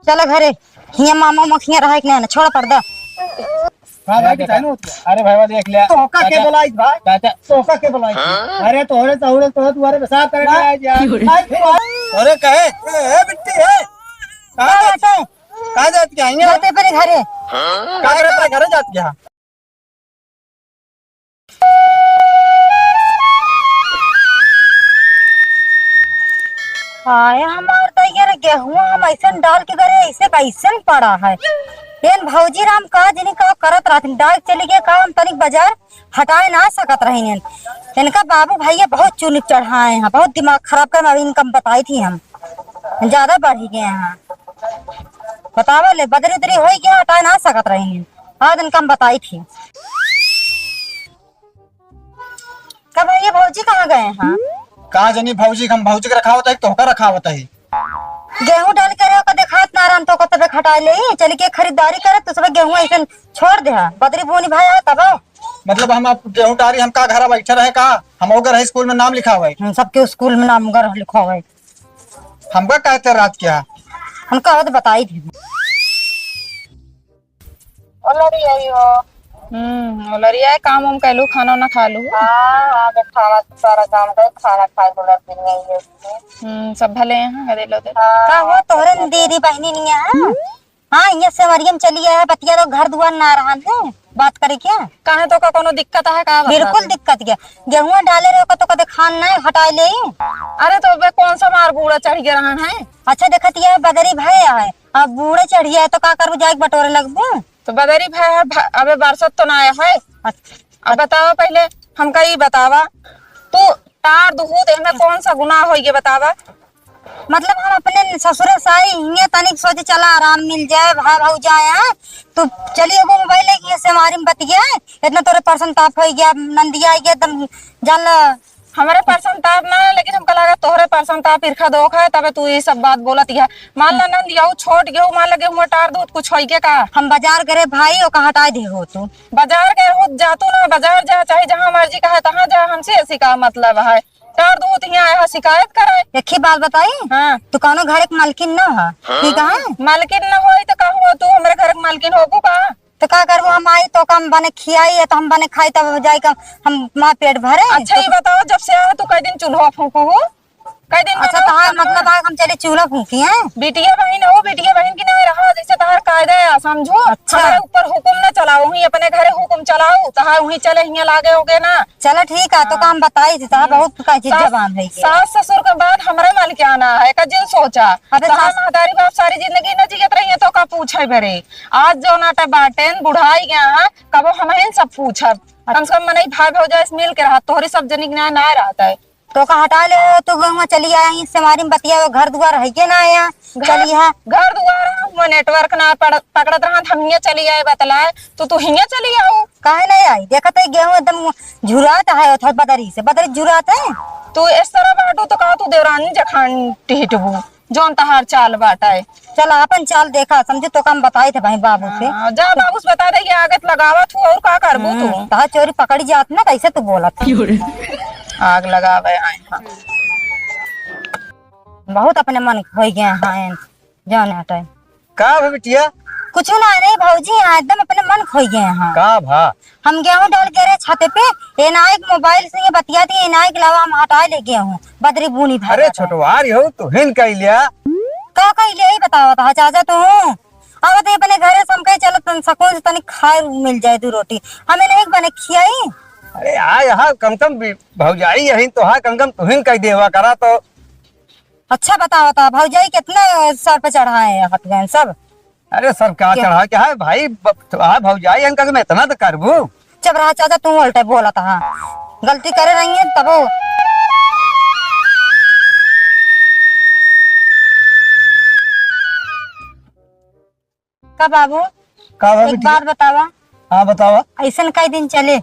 चला घरे हिया मामा मखिया रहा कि ना छोड़ पर्दा। हां भाई जानो। अरे भाईवा देख लिया तोका के बुलाई भाई चाचा तोका के बुलाई। अरे तोहरे तोहरे तो तुम्हारे साथ करने आए यार। अरे कहे ए बिट्टी है कहां जाते कहां जात के आएंगे जाते पर घरे कहां करे घर जात के। हाय हमार तो यार गेहूं हम ऐसे डाल के करे ऐसे कैसे पड़ा है। एन भौजी राम का जिनी का करत रहथिन डाल चली गए का हम तनिक बाजार हटाए ना सकत रहिन। इनका बाबू भैया बहुत चुन चढ़ाए हैं बहुत दिमाग खराब कर अभी इनकम बताई थी हम ज्यादा बढ़ गए हैं। बतावा ले बदरी उदरी हो गया हटाए ना सकत रहिन आज इनकम बताई थी। कब भैया भौजी कहाँ गए हैं? कहां जनी भौजी हम भौजी के रखा होता है तोहका रखा होता है। गेहूं डाल के का देखात ना आराम तो को तबे खटाई ले चल के खरीदारी करे तो सब गेहूं ऐसे छोड़ दे बदरी बोनी भाई तब मतलब हम गेहूं डारी हम का घर बैठे रहे का हम ओगर है स्कूल में नाम लिखा हुआ है सबके स्कूल में नाम गर लिखा हुआ है। हमका कहते रात क्या हम कहत बताई थी ओलरी आई हो ओलरी आई काम हम कहलू खाना ना खा लू। हां खाना सारा काम कर खाना खाए बोला दिन में सब भले हैं गदे लो दे का वो तोरे दीदी बहनी नहीं है। हां ये से मरियम चली है बतिया तो घर दुआर ना रहा है बात करे क्या काहे तो का कोनो दिक्कत है का बिल्कुल दिक्कत क्या गेहूं डाले रहे तो कदे खान ना हटाई ले। अरे तो बे कौन सा मार बूढ़ा चढ़ गया रहन है। अच्छा देखत ये बदरी भाई है अब बूढ़े चढ़िया है तो का करबू जाके बटोरे लगबू तो बदरी भाई है अबे बरसत तो ना आया है। अब बतावा पहले हमका ये बतावा तू तार दुहू में कौन सा गुनाह हो गया बतावा। मतलब हम अपने ससुर साई हिंगे तनिक सोचे चला आराम मिल जाए भाई भाऊ जाए तो चलिए वो मोबाइल है से हमारी बत गया इतना तोरे पर्सन ताप हो गया नंदिया आ गया एकदम जान हमारे पर्सन ताप ना लेकिन हमका लगा तोहरे पर्सन ताप ईर्खा दोख है तबे तू ये सब बात बोलत है। मान ला नंदिया छोट गेहूं मान लगे हुआ टार दूध कुछ हो गया का हम बाजार करे भाई और कहा हटाए दे हो तू बाजार के हो जातू ना बाजार जा चाहे जहाँ मर्जी का है तहाँ जा हमसे ऐसी का मतलब है टार दूध यहाँ आया शिकायत करे। एक ही बात बताई हाँ तू कौनो घर के मालकिन न है ठीक है मालकिन न हो तो का हुआ तू हमारे घर के मालकिन होगू का तो का करबो हम आई तो कम बने खियाई है तो हम बने खाई तब जाए का हम माँ पेट भरे। अच्छा ये बताओ जब से आया तू कई दिन चूल्हा फूकू हो कई दिन अच्छा तहार मतलब आज हम चले चूल्हा फूकी हैं बिटिया बहन हो बिटिया बहन की नहीं रहा जैसे तहार कायदा है समझो। अच्छा ऊपर हुकुम न चलाओ ही अपने घरे हुकुम चलाओ तहार वही चले हिया लागे होगे ना। चलो ठीक है तो काम बताई थी तहार बहुत का चीज जबान है सास ससुर के बाद हमारे माल के आना है का जिन सोचा तहार महतारी बाप सारी जिंदगी न जियत रही है तो का पूछे बरे आज जो नाटा बाटेन बुढ़ाई गया कबो हम सब पूछब कम से कम मन भाई भौजा मिल के रहा तोहरी सब जनिक ना रहता है तो का हटा ले तो वहां चली आई से हमारी बतिया घर दुआर है के ना आया चली है घर दुआर में नेटवर्क ना पकड़त रहा हम हिया चली आए बतलाए तो हिया चली आओ काहे नहीं आई देखत है गेहूं एकदम झुराता है था बदरी से बदरी झुराता है तू इस तरह बाटू तो का तू देवरानी जखान टिहटबू जोन तहार चाल बाटा है। चल अपन चाल देखा समझे तो काम बताए थे भाई बाबू से जा बाबू से बता दे आगत लगावत हूँ और का करबू तू तहा चोरी पकड़ी जात ना कैसे तू बोलत आग लगावे आए हाँ। बहुत अपने मन हो गए हैं जाने हटाए का बिटिया कुछ ना नहीं भौजी एकदम अपने मन खो गए हैं का भा हम गेहूं डाल के रहे छाते पे एनाइक मोबाइल से ये बतिया थी एनाइक लावा हम हटाए ले गए हूँ बदरी बुनी था। अरे छोटवार हो तू हिन कह लिया का ले ही बतावा था चाचा तू अब तो अपने घरे से हम कहे चलो तन सकून से तनिक खाए मिल जाए तू रोटी हमें नहीं बने खियाई। अरे आय हाँ कम भौजाई यही तो हाँ कम तुहिन कह देवा करा तो अच्छा बतावा था भौजाई कितना सर पे चढ़ाए हट गए सब। अरे सब क्या चढ़ा क्या है भाई भौजाई अंकल में इतना तो करबू चुप रहा चाचा तू उल्टे बोला था गलती करे रही है तब का बाबू का भा एक बात बतावा। हाँ बतावा ऐसा कई दिन चले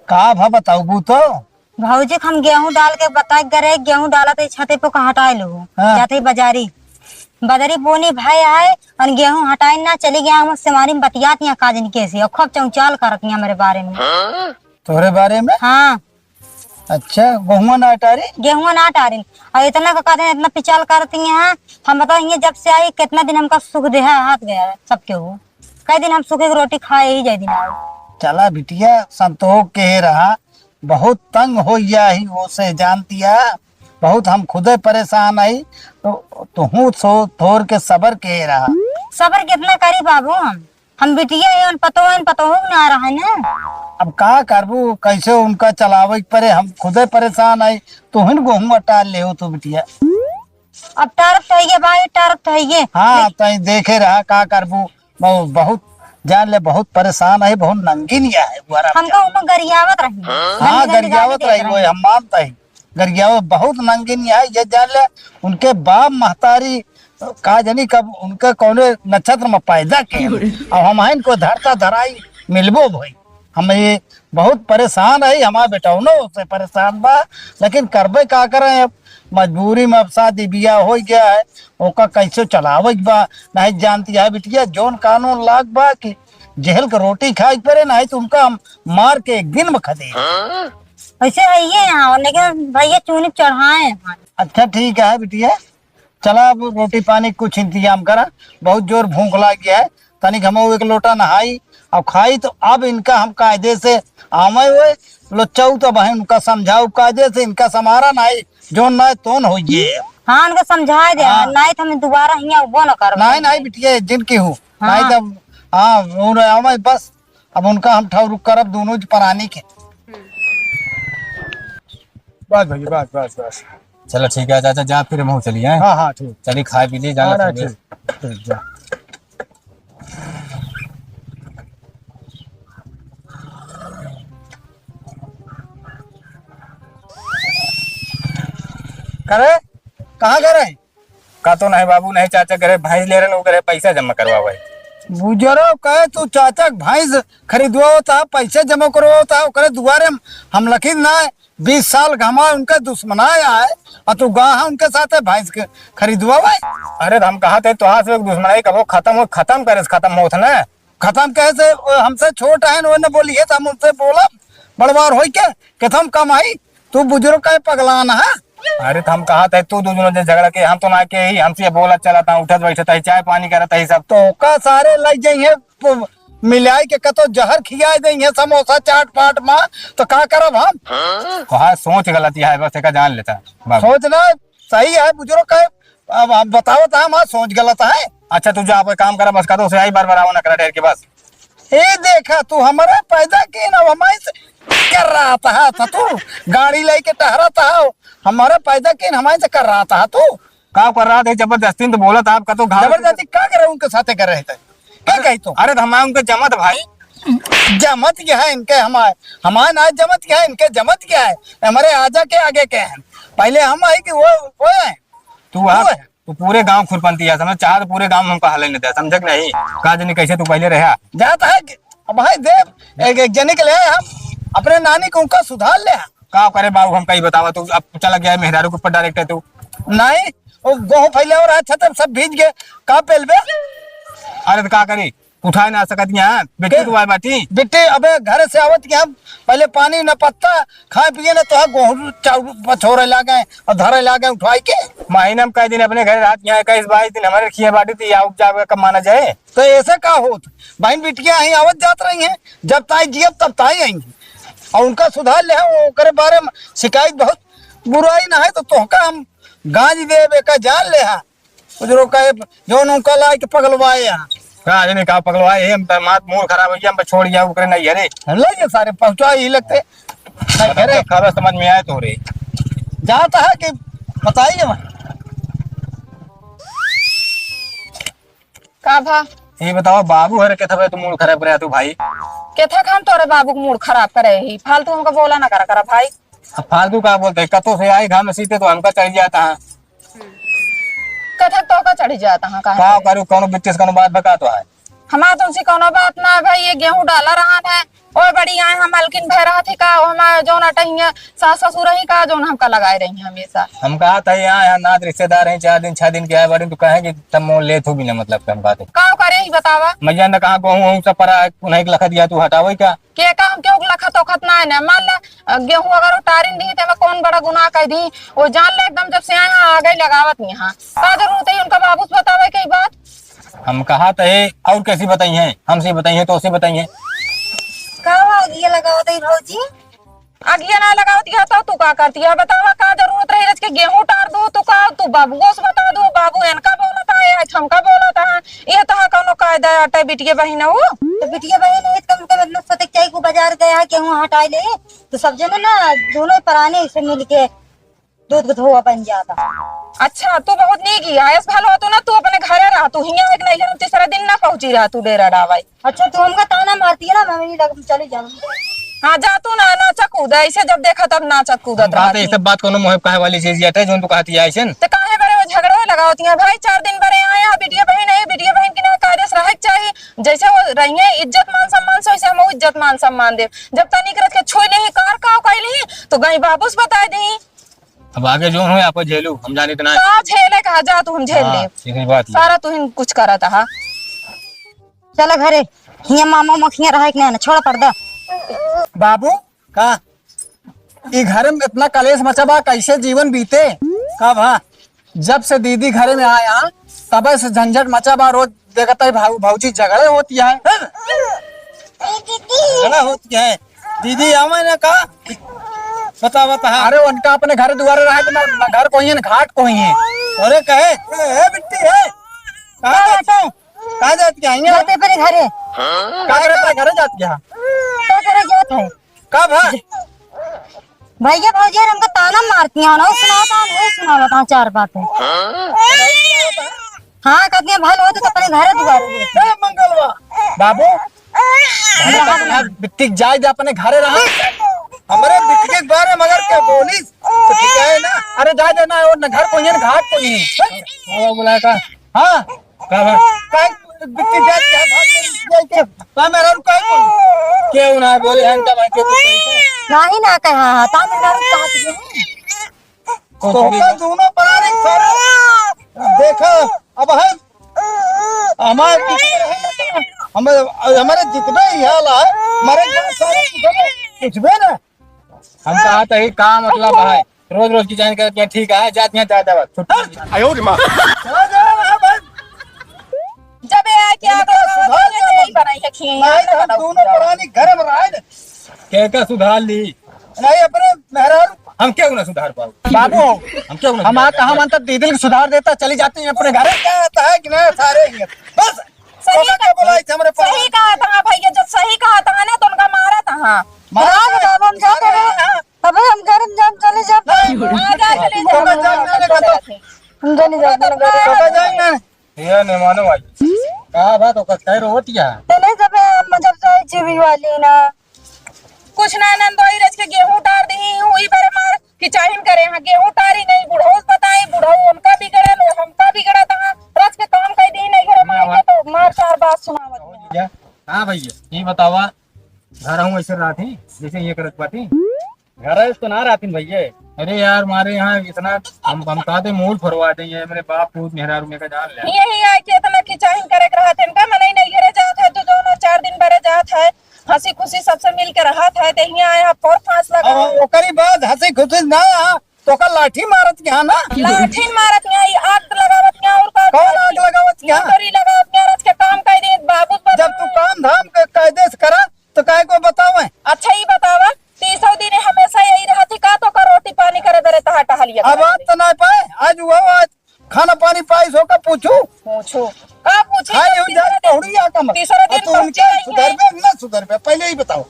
का भा बताऊ तो भौजी हम गेहूं डाल के बता गए गेहूं डाला तो छते पे हटाए लो हाँ। जाते बाजारी बदरी बोनी भाई आए और गेहूं हटाई ना चली गया मुझसे हमारी बतियात यहाँ काजन कैसे और खूब चौचाल करत मेरे बारे में तोरे बारे में। हाँ अच्छा गहुआ ना अटारी गेहुआ ना टारिन और इतना का कहते हैं इतना पिचाल करती हैं। हम बताएंगे जब से आई कितना दिन हमका सुख दे हाथ गया है सबके हो। कई दिन हम सूखे की रोटी खाए ही जाए दिन आए। चला बिटिया संतोष के रहा बहुत तंग हो गया ही वो से जानती है बहुत हम खुदे परेशान आई तो हूँ सो थोर के सबर के रहा। सबर कितना करी बाबू हम बिटिया पतो ना रहा है ना। अब का करबू कैसे उनका चलावे परे हम खुदे परेशान आई तो हिन गहुआ टाल ले हो तो बिटिया। अब टारफ तो है भाई टारफ तो है। हाँ तई देखे रहा का करबू बहुत जान ले बहुत परेशान है बहुत नंगिन है हमको उमा गरियावत रही। हाँ गरियावत रही वो हम मानता ही गरियावत बहुत नंगिन है ये जान ले उनके बाप महतारी का जानी कब उनके कौने नक्षत्र में पैदा के अब हम इनको धरता धराई मिलबो भाई हम ये बहुत परेशान है हमारा बेटौनो से परेशान बा लेकिन करबे का करे मजबूरी में अब शादी बियाह हो गया है ओका कैसे चलावे बा नहीं जानती है बिटिया जोन कानून लाग बा कि जेल के रोटी खाए पड़े नहीं तो उनका हम मार के एक दिन में खदे ऐसे है ये यहाँ लेकिन भैया चूनी चढ़ाए। अच्छा ठीक है बिटिया चला अब रोटी पानी कुछ इंतजाम करा बहुत जोर भूख लग गया है तनिक हम एक लोटा नहाई और खाई तो अब इनका हम कायदे से आवे हुए लोचाऊ तो बहन उनका समझाऊ कायदे से इनका समारा नहीं जो ना तोन हो ये। हाँ उनको समझा दे नहीं तो हमें दोबारा यहाँ वो न कर नहीं बिटिया जिनकी हूँ नहीं तब हाँ आवे बस अब उनका हम ठहरुक करब दोनों परानी के। बस भैया बस बस बस चलो ठीक है चाचा जा फिर हम चलिए हैं। हाँ हाँ ठीक चलिए खाए पी लिए जाना ठीक ठीक जा। करे कहाँ करे का तो नहीं बाबू नहीं चाचा करे भाई ले रहे करे पैसा जमा करवा भाई बुजरो कहे तू चाचा भैंस खरीदवा होता पैसे जमा करवा होता करे दुआरे हम लखीर ना 20 साल घमा उनका दुश्मनाया है और तू गा उनके साथ भैंस के खरीदवा भाई। अरे हम कहा थे तो से दुश्मनाई कब खत्म करे खत्म होत ना खत्म कैसे हमसे छोट है वो न बोलिए तो हम उनसे बोला बड़बार हो के हम कमाई तू बुजुर्ग का पगलाना है। अरे तो हम कहा थे तू दोनों झगड़ा के हम तो ना के ही हमसे बोला चला था उठत बैठता ही चाय पानी करता ही सब तो का सारे लग जाइए मिलाई के कतो जहर खिया देंगे समोसा चाट पाट में तो का करब हम। कहा सोच गलती है बस एक जान लेता सोचना सही है बुजुर्ग का अब बताओ था हमारा सोच गलत है। अच्छा तू जा काम करा बस का तो आई बार ना करा ठहर के बस ये देखा तू हमारे पैदा के ना हमारे कर रहा था तू गाड़ी लेके टहरा था हमारा पैदा के हमारे से कर रहा था तू का कर रहा था जबरदस्ती तो बोला था आपका तो जबरदस्ती क्या कर रहे उनके साथ कर रहे थे क्या कही तो। अरे हमारे उनके जमत भाई जमत क्या है इनके हमारे ना जमत क्या है इनके जमत क्या है हमारे आजा के आगे के हैं पहले हम आई कि वो है तू पूरे गांव खुरपंती है समझ चाह तो पूरे गांव में हमको हाल नहीं था समझ नहीं कहा जनी कैसे तू पहले रहा जाता है अब भाई देव एक जने के ले हम अपने नानी को उनका सुधार ले का करे बाबू हम कहीं बतावा तू अब चला गया मेहरारू के ऊपर डायरेक्ट है तू नहीं वो गोह फैले और अच्छा सब भीज गए का पेलबे। अरे तो का करी उठा ना सकत यहाँ बेटी तू आए बाटी बेटे अबे घर से आवत के हम पहले पानी न पत्ता खाए पिए न तो गोहू पछोरे लागे और धरे लागे उठाई के महीना में कई दिन अपने घर रात यहाँ 21-22 दिन हमारे खिया बाटी थी आउट जावे कब माना जाए तो ऐसे का होत बहन बिटिया ही आवत जात रही हैं जब ताई जियब तब ताई आएंगी और उनका सुधार ले वो करे बारे में शिकायत बहुत बुराई ना है तो तोहका हम गांज दे का जान ले बुजुर्ग का जो उनका ला के पगलवाए यहाँ कहा नहीं कहा पगलवाए हम मात मूड खराब हो गया हम छोड़ गया वो करे नहीं अरे ये सारे पहुंचा ही लगते अरे खबर समझ में आए तो रे जाता है कि बताइए का भा ये बताओ बाबू हरे के थवे तो मूड खराब करे तू भाई के था हम तोरे बाबू को मूड खराब करे ही फालतू हमको बोला ना करा भाई। अब फालतू का बोलते कतो से आए घाम में सीते तो हमका चढ़ जाता है कथक तो का चढ़ी जाता है का करू कौन बिच्चेस कौन बात बका तो है हमारा तुमसे कोनो बात ना भाई ये गेहूं डाला रहा है और बड़ी आए हम हल्किन भय रहा थी का हमारा जो नटहिया सास ससुर ही का जो हमका लगाए रही है हमेशा हम कहा था यहाँ नाथ रिश्तेदार हैं 4 दिन 6 दिन के आए बड़ी तो कहे कि तब मोल ले थू भी ना मतलब हम बात का करे ही बतावा। मैया ने कहा गेहूं सब परा उन्हें एक लखा दिया तू हटावे क्या? के काम के लखत ओखत ना है ना, मान ला गेहूं अगर उतारी दी तो मैं कौन बड़ा गुनाह कर दी। वो जान ले एकदम जब से यहाँ आ गई लगावत यहाँ का जरूरत है उनका बाबू से बतावे कई बात। हम कहा तो है और कैसी बताई है, हमसे बताई है तो उसे बताई है। का आगिया लगावत है भौजी? आगिया ना लगावती है तो तू का करती है बतावा, का जरूरत रही रच के गेहूं उतार दो तो का तू बाबू से बता दो, बाबू इनका बोलता है हमका बोलता है। ये तो कौनो कायदा अटे बिटिया बहन हो तो बिटिया बहन है तुम के मतलब सतक चाय को बाजार गया है गेहूं हटाए ले तो सब जने ना दोनों पराने से मिलके दूध धोआ बन जाता। अच्छा तू बहुत नीक ही आयस भालो हो तू ना, तू अपने घरे रह, तू हिया एक नहीं तीसरा दिन ना पहुंची रहा तू डेरा डावाई। अच्छा तू हमका ताना मारती है ना मैं नहीं लग चली जाऊं। हाँ जा तू ना नाचा कूदा ऐसे जब देखा तब नाचा कूदत बात है रहती। सब बात कोनो मोह कहे वाली चीज है जो तू कहती है ऐसे तो काहे बड़े वो झगड़े लगावती है भाई, 4 दिन बड़े आए हैं बिटिया बहन है, बिटिया बहन की ना कायदे रहे चाहिए। जैसे वो रही है इज्जत मान सम्मान से वैसे हम इज्जत मान सम्मान दे। जब तनिक रख के छोड़ नहीं कार का कैली तो गई बाबू से बता दी। अब आगे जो हो आप झेलू हम जाने इतना का झेले कहा जा तू हम झेल ले ठीक बात है। सारा तू कुछ करत हा। चला घरे हिया मामा मखिया रहा कि ना छोड़ पर्दा। बाबू का ये घर में इतना कलेश मचा बा, कैसे जीवन बीते? का भा जब से दीदी घरे में आया तब से झंझट मचा बा, रोज देखता है भाऊजी झगड़े होती है। झगड़ा होती है दीदी आवे ना का बता बता। अरे उनका अपने घर दुआरे रहा तो ना घर कोई है ना घाट कोई है। अरे कहे ए बिट्टी है कहाँ जाती है जाते पर घरे का करे तेरे घरे जाती है? क्या करे जात है का भा भैया भौजी हमका ताना मारती है ना सुनाता नहीं सुनाता 4 बातें। हाँ कहती है भल हो तो अपने घरे दुआरे मंगलवा बाबू बिट्टी जाए जा अपने घरे रहा। हमारे बिट्टी के बारे मगर क्या बोलिस तो ठीक है ना। अरे जाए देना है और घर कोई है ना घाट कोई है। बुलाया का हाँ का भा का बिट्टी जाती है भाग के का मेरा रुका क्यों ना बोले हम तब के कैसे नहीं ना कहा तामिलनाडु कहा तो का दोनों पराने सारे देखो अब हम हमारे हमारे जितने ही हाल है हमारे सारे कुछ भी ना। हम कहा था का मतलब है रोज रोज की जान करके ठीक है जाती है ज्यादा बात चला जा रहा भाई जब ये आए क्या नहीं बनाई है खी नहीं हम दोनों पुरानी घर में रहे क्या क्या सुधार ली नहीं अपने मेहरान हम क्यों ना सुधार पाओ बाबू हम क्यों ना हम कहा मानता दीदी को सुधार देता चली जाती है अपने घरे। क्या आता है कि नहीं सारे ही हैं। बस सही क्या बोला इस हमारे पास सही कहा था भैया, जब सही कहा था ना तो उनका मारा था। अब हम क्या करें अब हम घर में जब चले जब हम चले जाते ये नहीं मानो भाई कहा बात होकर कह रही होती है। नहीं जब जब से जीवी वाली ना कुछ ना नंदोई रच के गेहूं उतार दी हुई बड़े मार कि चाहे करे हां गेहूं उतारी नहीं बुढ़ऊ बताई बुढ़ऊ उनका बिगड़े लो हमका बिगड़ा था रच के काम कर दी नहीं करे मार के तो मार 4 बात सुनावत है। हाँ भैया ये बतावा घर हूँ ऐसे रहा थी जैसे ये करत पाती घर तो ना रहती भैया। अरे यार हमारे यहाँ इतना हम कहते मूड फरवा देंगे मेरे बाप पूत मेहरारू में का जान ले यही है कि इतना खिंचाई करे रहा थे इनका मन नहीं घरे जात है तो दोनों 4 दिन बड़े जात है हंसी खुशी सबसे मिल के रहा था तो यहाँ आया फोर फांस लगा अब ओकरी बाद हंसी खुशी ना तो का लाठी मारत क्या ना लाठी मारत यहाँ आग लगावत यहाँ और का कौन आग लगावत क्या करी लगावत यहाँ रच के काम कर दी बाबू जब तू काम धाम के कायदे से करा तो काय को बतावे। अच्छा ही बतावा 300 दिन हमेशा यही रहती का तो का रोटी पानी करे बेरे तहा टहलिया अब आज तो नहीं पाए आज वो आज खाना पानी पाई सो का पूछू पूछो का पूछी हाय हो जा पौड़ी आ कम तीसरा दिन तो उनके सुधर पे ना सुधर पे पहले ही बताओ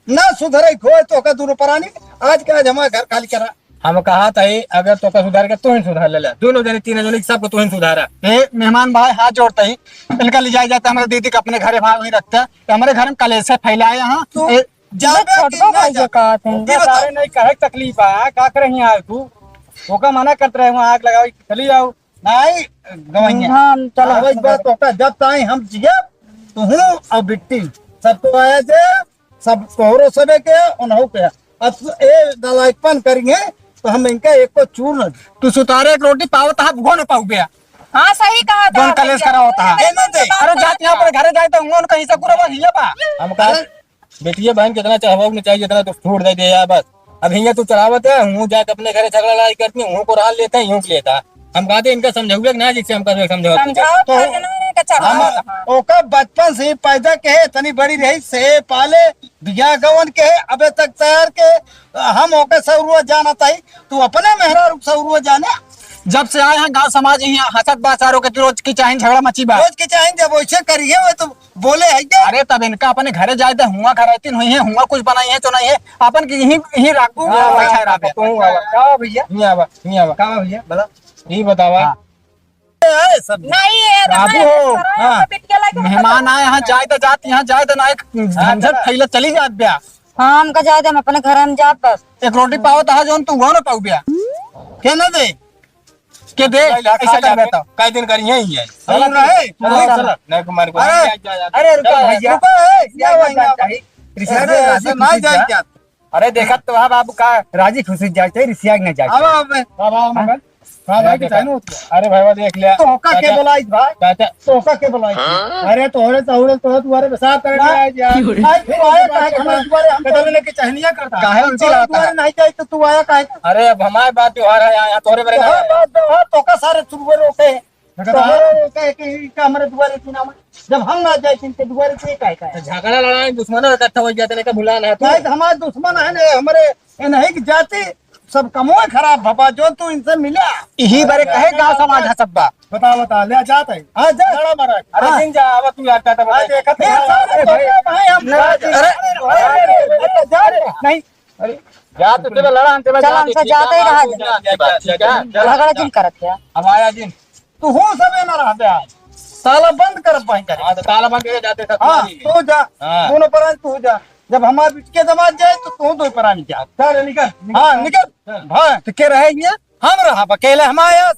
ना सुधरे खोए तो का दूर परानी आज का आज हमारा घर खाली करा। हम कहा था अगर तो का सुधार के तू ही सुधार ले दोनों जने 3 जने सबको तू ही सुधारा। मेहमान भाई हाथ जोड़ते ही इनका ले जाया जाता है हमारे दीदी को अपने घरे भाग नहीं रखता है तो हमारे घर में कलेश से फैलाए यहाँ बताओ नहीं कहे तकलीफ है का करे यहाँ तू वो का मना करते रहे वहाँ आग लगाओ चली जाओ नहीं गवैया हम चलो अब इस बात तो का जब ताई हम जिया तो हूँ और बिट्टी सब तो आया थे सब तोहरो सबे के उन्हों के अब ए दलाइपन करेंगे तो हम इनका एक को चूर न तू सुतारे एक रोटी पावत हाथ भगो न पाऊ गया हाँ सही कहा था दोन कलेश करा होता है अरे जात यहाँ पर घरे जाए तो उन्होंने कहीं से पूरा हिया बा हम कहा बेटिए बहन कितना चाहवा नहीं चाहिए जितना तो छोड़ दे दिया बस। अब हियाँ तू चलावत है हूँ जाके अपने घरे झगड़ा लड़ाई करती हूँ को राल लेते हैं यूं लेता। हम कहते इनका समझाओगे ना जिससे हम कर समझाओ समझाओ तो फिर ना कि चढ़ाओ। ओका बचपन से ही पैदा के है तनी बड़ी रही से पाले बिया गवन के है अबे तक तैयार के हम ओके सौरुआ जाना ताई तू अपने मेहरा सौरुआ जाने जब से आए हैं गांव समाज यहाँ हसत बाचारों के रोज की चाहे झगड़ा मची बा रोज के चाहे जब वैसे करिए वो तो बोले है क्या अरे तब इनका अपने घरे जाए तो हुआ खराती हुई है हुआ कुछ बनाई है तो नहीं है अपन की यही राखू अच्छा राखू तू का भैया भैया बता ये बतावा है सब नहीं है बाबू, हाँ। पिटिया लगे मेहमान आए यहाँ जाए तो जात यहाँ जाए तो ना एक झंझट फैले चली जात ब्या हाँ हमका जाए हम अपने घर में जात बस। एक रोटी पाओ तो जो तू गो ना पाऊ ब्या क्या ना दे के दे ऐसा कर बेटा कई दिन करिए ही है चलो ना है नहीं कुमार को अरे रुको भैया क्या चाहिए रिश्ते ना जाए क्या अरे देखा तो वहाँ बाबू का राजी खुशी जाते रिसिया न जाते अब अरे भाई देख लिया तोका के बुलाई भाई चाचा तोका के बुलाई अरे तोहरे तोहरे तो तुम्हारे पेशाब करने आए यार आज तू आया काहे हमारे तुम्हारे हम कदम लेके चहनिया करता काहे उनकी लाता है नहीं जाए तो तू आया काहे अरे अब हमारे बात त्योहार है यहाँ तोरे मेरे तोका सारे चुरवे रोके रोके कि हमारे दुआरे की नाम जब हम ना जाए इनके दुआरे से काहे काहे झगड़ा लड़ाई दुश्मन इकट्ठा हो जाते नहीं का भुलाना है नहीं हमारे दुश्मन है ना हमारे नहीं की जाति सब कमोए खराब भपा जो तू इनसे मिला यही बारे कहे गांव समाज है सब बता ले जाता है हाँ जा लड़ा मारा अरे दिन जा अब तू आता था देखा भाई हम नहीं जा तो तेरा लड़ा अंत में चल हमसे जाते ही रहा झगड़ा जिन करत है। अब आया दिन तू हूँ सब ना रहते आज ताला बंद कर पाए करे हाँ तो ताला बंद करके जाते थे हाँ तू जा हाँ। दोनों परान तू जा जब हमारे बीच के जमात जाए तो तू दो परान जा चल निकल हाँ निकल हाँ तो क्या रहेंगे हम रहा अकेले हमारे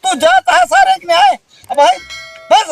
तू जाता है सारे में आए अब भाई बस